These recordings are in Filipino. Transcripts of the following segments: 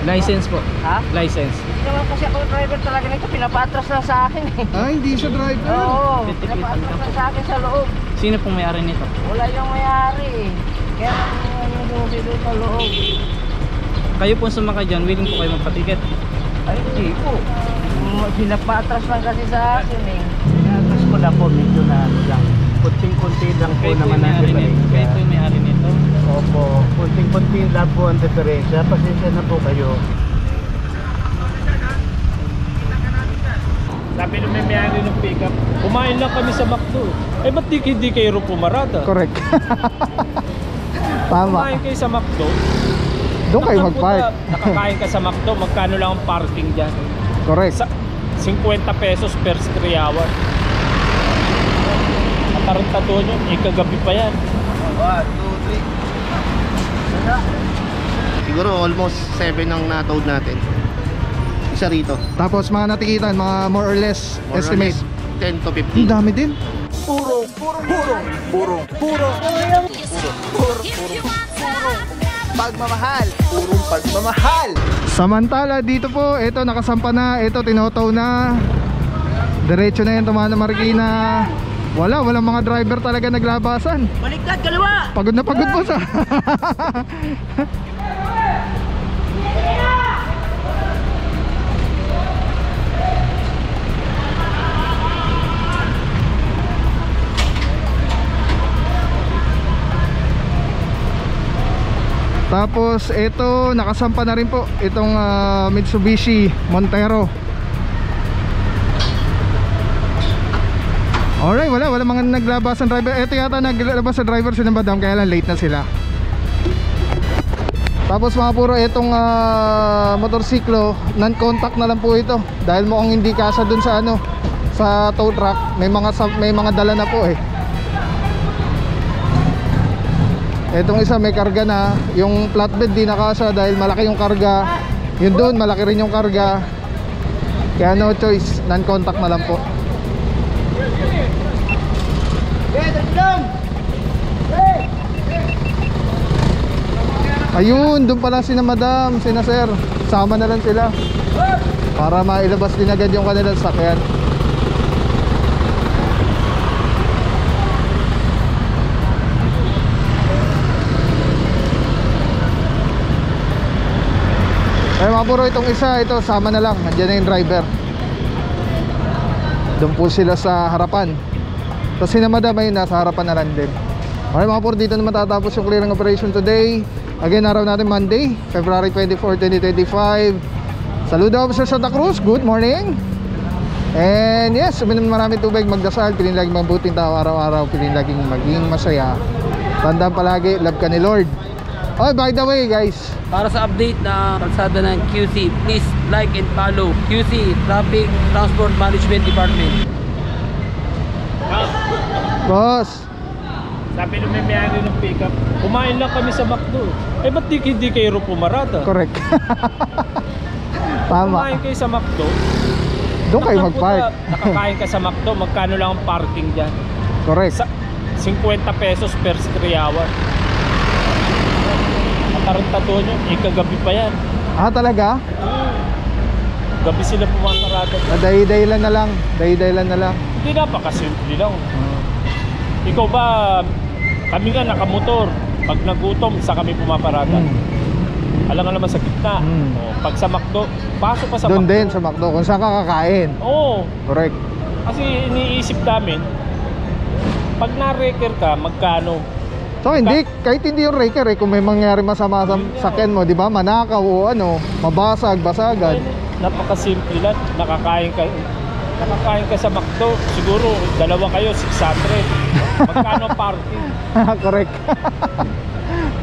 License po. Ha? License. Hindi naman kasi ako driver talaga nito, pinapatras lang sa akin eh. Ah, hindi siya driver. Oo, pinapatras lang sa akin sa loob. Sino pong may-ari nito? Wala yung mayari eh. Kaya yung dubi doon sa loob. Kayo po sumakay dyan, willing po kayo magpatiket? Ay, hindi po. Pinapatras lang kasi sa akin eh. Pinapatras ko na po, medyo na lang. Kunting-kunti lang po naman ang diferensya. Kayo po yung may-ari nito? Opo, kunting-kunti lang po ang diferensya. Pasensya na po kayo. Sabi nung may mayari ng pickup, kumain lang kami sa McDo. Eh ba't di kayo pumarada? Correct. Tama. Kumain kayo sa McDo. Doon kayo mag-park. Nakakain ka sa McDo, magkano lang ang parking dyan? Correct. 50 pesos per 3 hour. Matarantado nyo, ikagabi pa yan. 1, 2, 3. Siguro almost 7 ang na-toad natin. Isa rito. Tapos mga natikitan, mga more or less More or estimate. less 10 to 15. Ang dami din. Pagmamahal, purong pagmamahal. Samantala dito po, ito nakasampa na, ito tinotow na. Diretso na yan, Tumana Marikina. Walang mga driver talaga naglabasan. Baliktad, kaliwa! Pagod na pagod po sa. Tapos ito nakasampa na rin po itong Mitsubishi Montero. Alright, wala mga naglabasan driver. Ito yata naglabas sa driver si Madam, kaya lang late na sila. Tapos mga puro itong motorsiklo, non-contact na lang po ito. Dahil mukhang hindi kasya dun sa sa tow truck. May mga dala na po eh. Etong isa may karga na. Yung flatbed di nakasya dahil malaki yung karga. Yun doon malaki rin yung karga. Kaya no choice, non-contact na lang po. Ayun, doon pala sina Madam, sina Sir. Sama na lang sila para mailabas din agad yung kanilang sakyan. Eh mga puro, itong isa, ito sama na lang. Nandiyan na yung driver. Doon po sila sa harapan. Tapos sina Madam ay nasa harapan na lang din. Okay mga puro, dito na matatapos yung clearing operation today. Again, araw natin Monday, February 24, 2025. Saludo Officer Santa Cruz, good morning. And yes, uminom marami tubig, magdasal, pilin laging mabuting tao araw-araw, pilin laging maging masaya. Tandaan palagi, love ka ni Lord. Oh, by the way guys, Para sa update na kalsada ng QC, please like and follow QC, Traffic Transport Management Department. boss, Sabi nung may mayari ng pickup, kumain lang kami sa McDo. Eh ba't di kayo pumarada? correct. Tama. Kumain kayo sa McDo. Doon kayo mag-park. Nakakain ka sa McDo, magkano lang ang parking dyan? Correct. 50 pesos per 3 hour. Matarantado nyo, ikagabi pa yan. Ah, talaga? Gabi sila pumaparada. Dahi-dahilan na lang. Dahi-dahilan na lang. Hindi, napakasimple lang. Ikaw ba, kami nga nakamotor. Pag nagutom, isa kami pumaparada. Alam nga naman sa gitna. Pag sa McDo, pasok pa sa Doon McDo. din sa McDo kung saan ka kakain. Oo. Correct. Kasi iniisip namin, pag na-wrecker ka, magkano? So hindi, kahit hindi yung wrecker eh, kung may mangyari masama sa sakyan mo, di ba? Manakaw o mabasag, basagan. Napakasimple lang. Nakakain ka sa McDo, siguro dalawa kayo, 600. Magkano parking? Correct.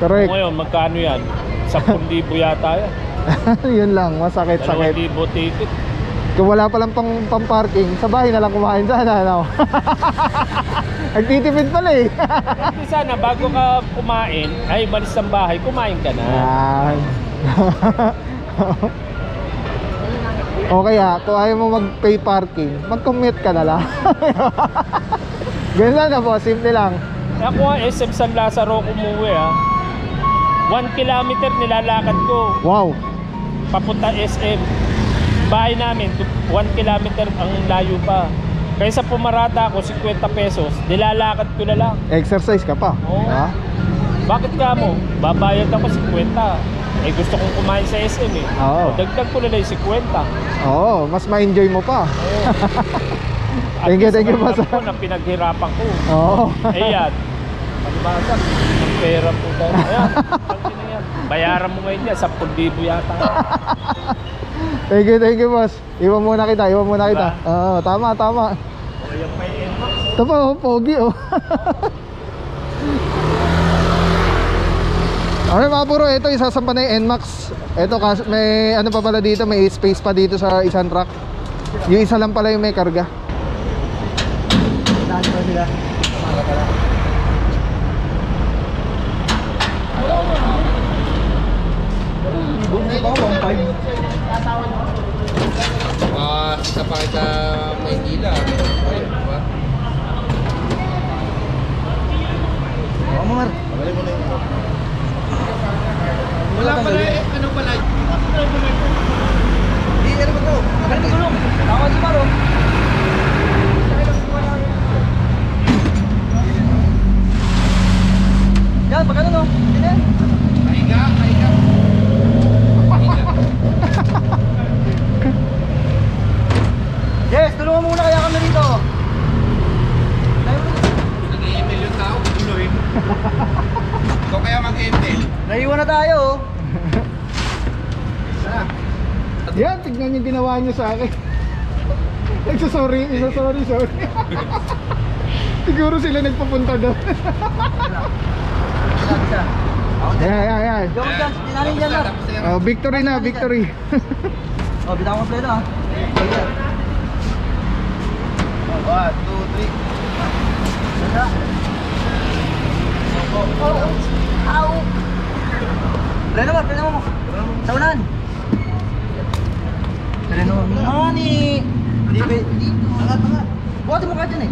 Correct. Ngayon, magkano yan? 10,000 yata yan. Yun lang, masakit-sakit. 2,000 ticket. Kung wala palang pang-parking, sa bahay na lang kumain sana, Nagtitipid pala eh. Hindi sana, bago ka kumain, ay malis ng bahay, kumain ka na. Yan. O kaya, kung ayaw mo mag-pay parking, mag-commute ka na lang. Ganun lang na po, simple lang. Ako nga, SM San Lazaro umuwi 1 kilometer nilalakad ko. Wow. papunta SM. Bahay namin, 1 kilometer ang layo pa. Kaysa pumarada ako, 50 pesos, nilalakad ko na lang. Exercise ka pa. Oo. Ha? Bakit ka mo? Babayad ako 50. Eh gusto kong kumain sa SM eh. Oo. O, dagdag ko na lang yung 50. Oo, mas ma-enjoy mo pa. Thank you, boss. Ko na pinaghirapan ko. Oo. Eh yan. Pagbasag, ang pera po tayo. Ayan, tangin na yan. Bayaran mo ngayon yan, 10,000 yata. Thank you, boss. Iwan muna kita. Oo, tama. O yan pa yung inbox. Ito pa, oh, pogi, oh. Okay mga puro, ito isasampa na yung NMAX. Ito, may ano pa pala dito, may space pa dito sa isang truck. Yung isa lang pala yung may karga. Saan pa sila? Sa pakit sa Maynila. Ayun, diba? Mar. Wala pala eh. Ano pala? Hindi, ano ba ito? Ano ba gulong? Ako si Maro. Yan, pag ano no? Yan. Pahiga. Yes, tulungan muna kaya kami rito. Nag-i-email yung tao, tuloy. Ikaw kaya mag-email. Naiwan na tayo. Yan, tignan yung ginawa nyo sa akin. Sorry. Siguro sila nagpapunta doon. Ayan. Oh, victory na. Oh, bitaw mo pleno ah. 1, 2, 3. Pleno mo. Sa unan. Pleno mo. Nani. Hindi. Angat. Buhatin mo ka dyan eh.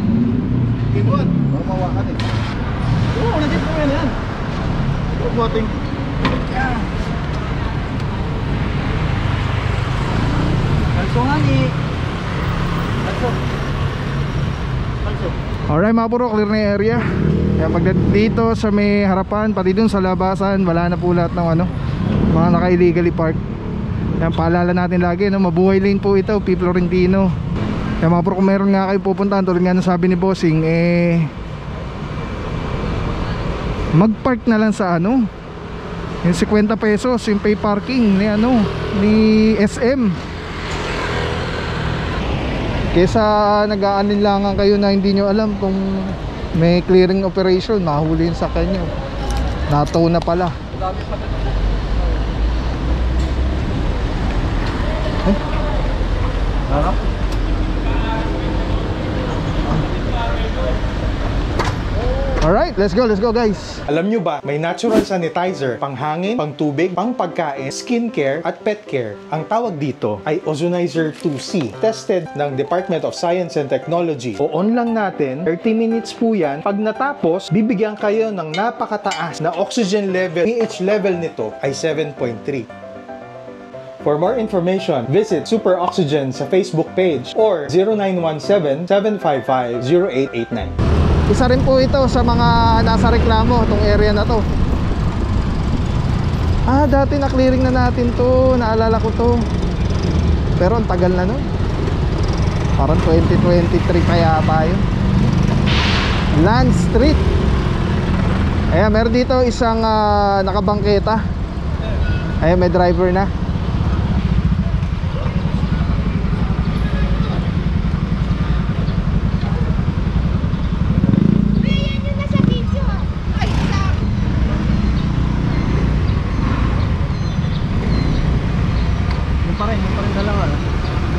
Ibon. Baka mawakan eh. Oo, nandito mo yan. Buhating. Kalso nga ni. Kalso. Alright mga puro, clear na yung area. Kaya pagdating dito sa may harapan, pati dun sa labasan, wala na po lahat ng mga naka-illegally park. Kaya paalala natin lagi, mabuhay lane po ito, P. Florentino. Kaya mga puro, kung meron nga kayo pupuntahan, tulad nga ng sabi ni Bossing, mag-park na lang sa yung 50 pesos, yung pay parking ni SM. Kesa nag-aaninlangan kayo na hindi nyo alam kung may clearing operation, mahuli yung sakyan nyo. Natow na pala. Alright, let's go guys. Alam nyo ba, may natural sanitizer, panghangin, pangtubig, pangpagkain, skincare, at pet care. Ang tawag dito ay Ozonizer 2C. Tested ng Department of Science and Technology. O-on lang natin, 30 minutes po yan. Pag natapos, bibigyan kayo ng napakataas na oxygen level. pH level nito ay 7.3. For more information, visit Super Oxygen sa Facebook page or 0917-755-0889. Isa rin po ito sa mga nasa reklamo, itong area na to. Dati na-clearing na natin to, naalala ko to. Pero ang tagal na nun. Parang 2023 pa yata yun. Land Street. Ayan, meron dito isang nakabangketa. Ayan, may driver na.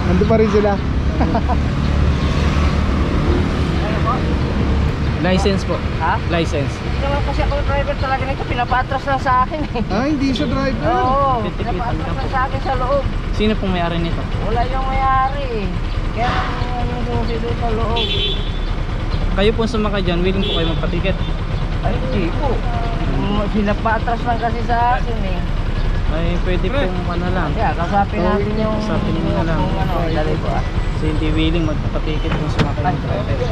Nandun pa rin sila. License po. Ha? License. Hindi naman kasi ako driver talaga nito, pinapatras lang sa akin eh. Hindi siya driver. Oo, pinapatras lang sa akin sa loob. Sino pong may-ari nito? Wala yung mayari eh. Kaya yung sumusido sa loob. Kayo po sumakay dyan, willing po kayo magpatiket. Ay, hindi po. Pinapatras lang kasi sa akin eh. Ay, pwede pong ano lang. Yeah, kasapin natin yung... Kasapin mo na lang. Kung ano, dali ko ah. Kasi hindi willing magpapatikit kung sumakay ng driver.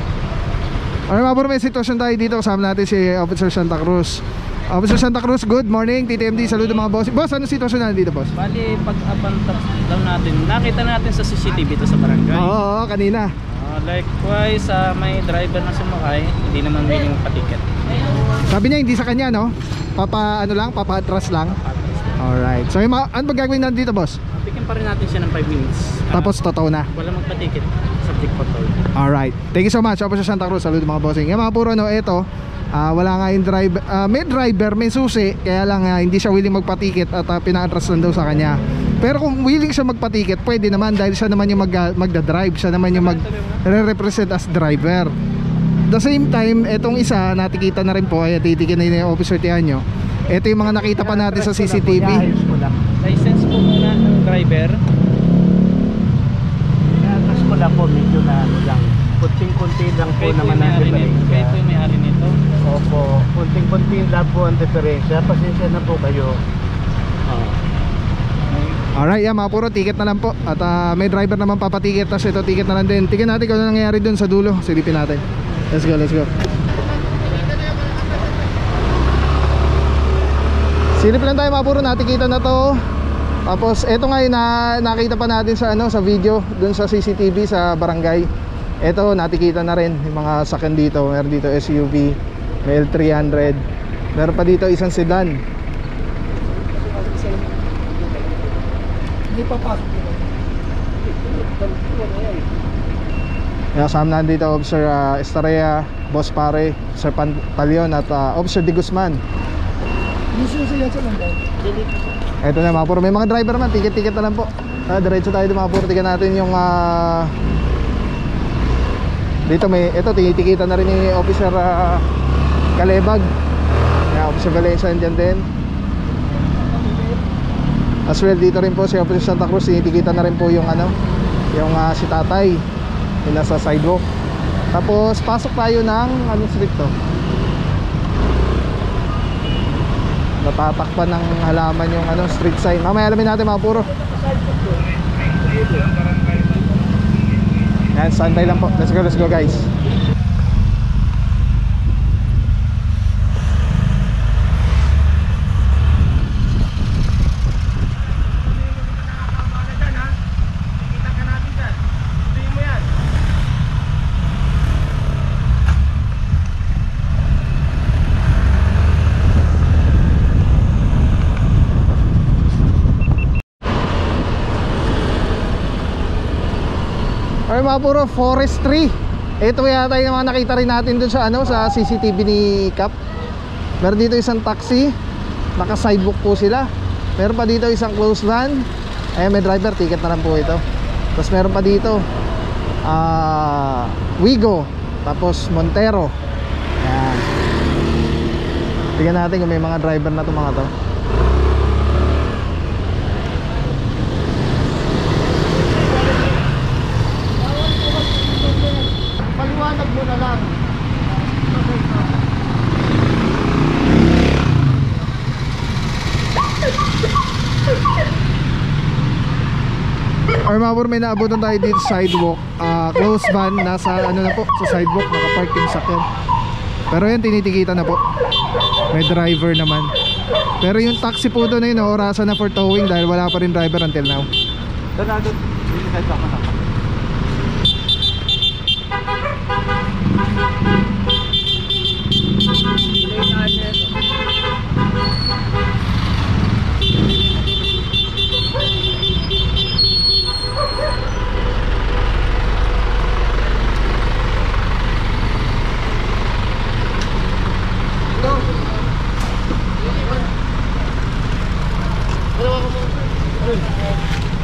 Alright mga bro, may sitwasyon tayo dito. Kasama natin si Officer Santa Cruz. Officer Santa Cruz, good morning. TTMD, saludo mga boss. Boss, ano sitwasyon natin dito, boss? Bali, pag-up down natin, nakita natin sa CCTV ito sa barangay. Oo, kanina. Likewise, may driver na sumakay, hindi naman willing magpatiket. Sabi niya hindi sa kanya, no? Papa-atras lang. Alright. So, ano ba gagawin natin dito, boss? Pikin pa rin natin siya ng 5 minutes. Tapos totoo na. Wala magpatiket, subject for toll. Alright. Thank you so much. Officer Santa Cruz, saludo mga bossing. Yung mga puro, no, eto. Wala nga yung driver, may driver, may susi, kaya lang hindi siya willing magpatiket at pina-atras lang daw sa kanya. Pero kung willing siya magpatiket, pwede naman dahil siya naman yung magda-drive, siya naman yung mag-represent as driver. The same time, etong isa, natikita na rin po, ay titikin na yung officer tiyan nyo. Ito yung mga nakita pa natin sa CCTV. License po muna ng driver. Atras ko lang po, medyo na ano lang. Kunting-kunti lang po Kayo po naman yung ang may-ari nito. Kayo po diferensya. yung may-ari nito. Opo, kunting-kunti lang po ang diferensya. Pasensya na po kayo. Alright, mga puro, ticket na lang po. At may driver naman papatiket, tapos ito ticket na lang din. Tingnan natin kung ano nangyayari dun sa dulo. Silipin natin. Let's go, let's go. Silip lang tayo mga puro, natikita na to. Tapos ito nga yung nakita pa natin sa sa video dun sa CCTV sa barangay. Ito natikita na rin yung mga sakyan dito. Meron dito SUV, may L300. Meron pa dito isang sedan. Hindi pa pasok. Kasama natin dito Officer Estrella, Boss Pare, Sir Pantalion at Officer De Guzman. Ito na mga puro, may mga driver naman, ticket-ticket na lang po. Diretso tayo mga puro, tignan natin yung dito ito tinitikita na rin ni Officer Calebag. Officer Valencia andyan din. As well dito rin po si Officer Santa Cruz, tinitikita na rin po yung yung si tatay yung nasa sidewalk. Tapos pasok tayo ng street to, natatakpan ng halaman yung street sign. Mamaya alamin natin mga puro. Yan, standby lang po. Let's go guys. Ay mga puro, forestry. Ito yata yung mga nakita rin natin dun sa sa CCTV ni Cap. Meron dito isang taxi, naka sidewalk po sila. Meron pa dito isang closed van. May driver, ticket na lang po ito. Tapos meron pa dito Wigo, tapos Montero. Yan. Tingnan natin kung may mga driver na to mga to. Paliwanag mo na lang. Or mga puro, may naabutan tayo dito sa sidewalk. Closed van, nasa na po, sa sidewalk, nakapark yung sakyan. Pero yan, tinitikita na po. May driver naman. Pero yung taxi po doon ay orasan na for towing dahil wala pa rin driver until now. Doon, kahit ako na.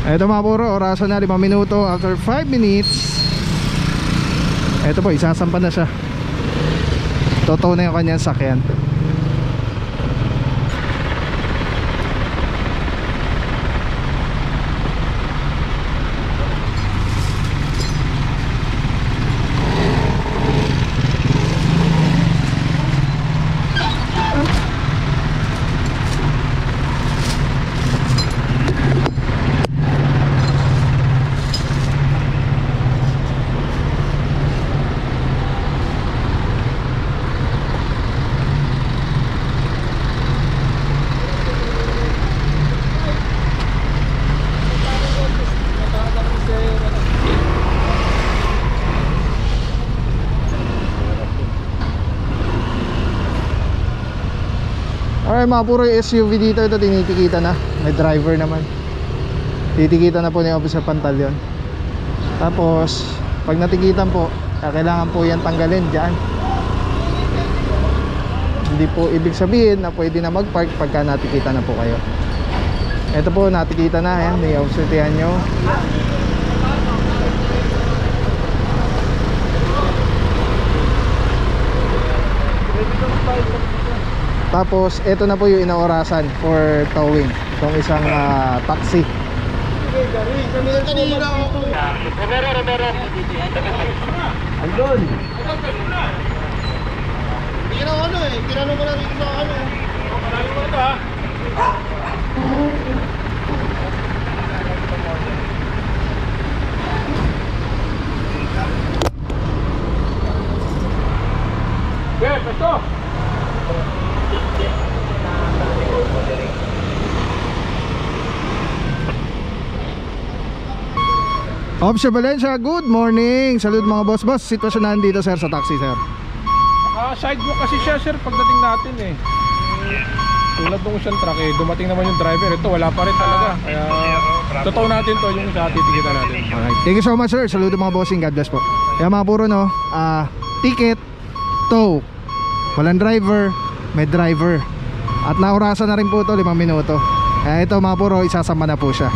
Ito mga puro, orasan na 5 minuto. After 5 minutes, ito po, isasampa na siya. Totoo na yung kanyang sakyan. Okay mga puro, yung SUV dito, ito tinitikita na. May driver naman. Titikita na po ni Officer Pantalyon. Tapos pag natikitan po, kailangan po yan tanggalin dyan. Hindi po ibig sabihin na pwede na mag-park pagka natikita na po kayo. Ito po, natikita na. Ayan, may obsertihan nyo. Tapos ito na po yung inaorasan for towing itong isang taxi. Andun. Tinanong ko lang rin sa ano. Palagi mo ito ha. Yes, ito. Officer Valencia, good morning. Salud mga boss. Sitwasyon na dito sir sa taxi sir. Sidewalk kasi siya sir pagdating natin eh. Tulad nung isang truck eh, dumating naman yung driver. Ito wala pa rin talaga. Kaya totoo natin to, yung sa titikita natin. Alright. Thank you so much sir. Saludo mga bossing. God bless po. Kaya mga puro no, ticket, tow, walang driver, may driver. At naurasan na rin po ito 5 minuto. Kaya ito mga puro, isasama na po siya.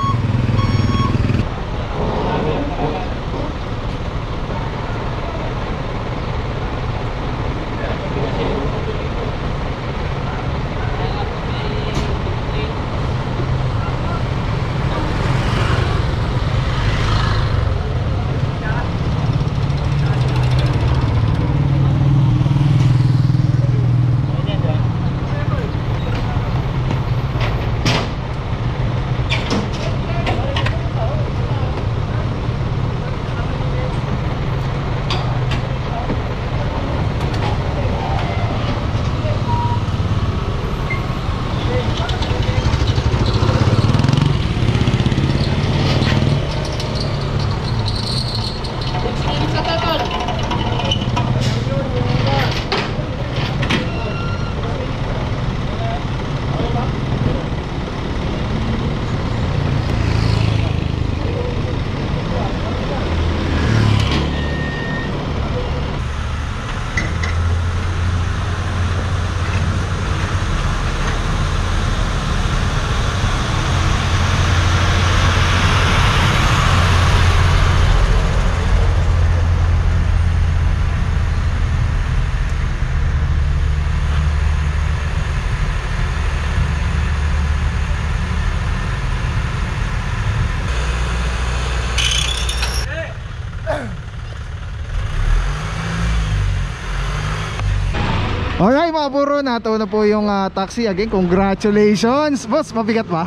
Alright mga puro, nato na po yung taxi. Again, congratulations. Boss, mabigat ba?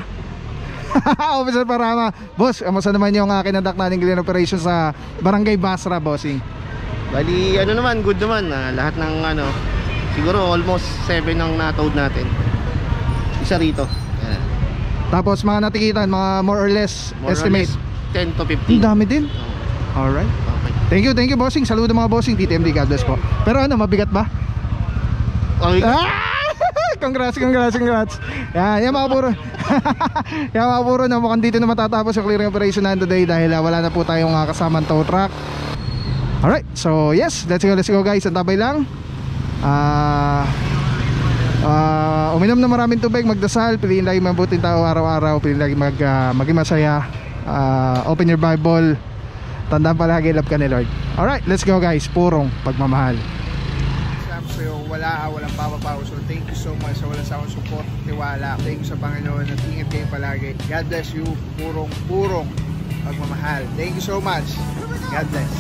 Officer Parama. Boss, kamusta naman yung kinadak natin clean operation sa Barangay Basra, bossing? Bali, ano naman, good naman. Lahat ng ano, siguro almost 7 ang na-towed natin. Isa rito. Ayan. Tapos mga natikitan, mga more or less More estimate? or less 10 to 15. Ang dami din. Alright. Okay. Thank you bossing. Saludo mga bossing. TTMD, God bless po. Pero ano, mabigat ba? Okay. Congrats. Yan mga puro. Yan mga puro na mukhang dito na matatapos yung clearing operation na today dahil wala na po tayong kasamang tow truck. Alright, so yes, let's go guys. Antabay lang. Uminom na maraming tubig, magdasal, piliin lagi mabuting tao araw-araw, piliin lagi maging masaya. Open your Bible. Tandaan palagi, love ka ni Lord. Alright, let's go guys. Purong pagmamahal. Walang papapaw. So thank you so much sa walang sakong support, tiwala. Thank you sa Panginoon at ingat kayo palagi. God bless you. Purong pagmamahal. Thank you so much. God bless.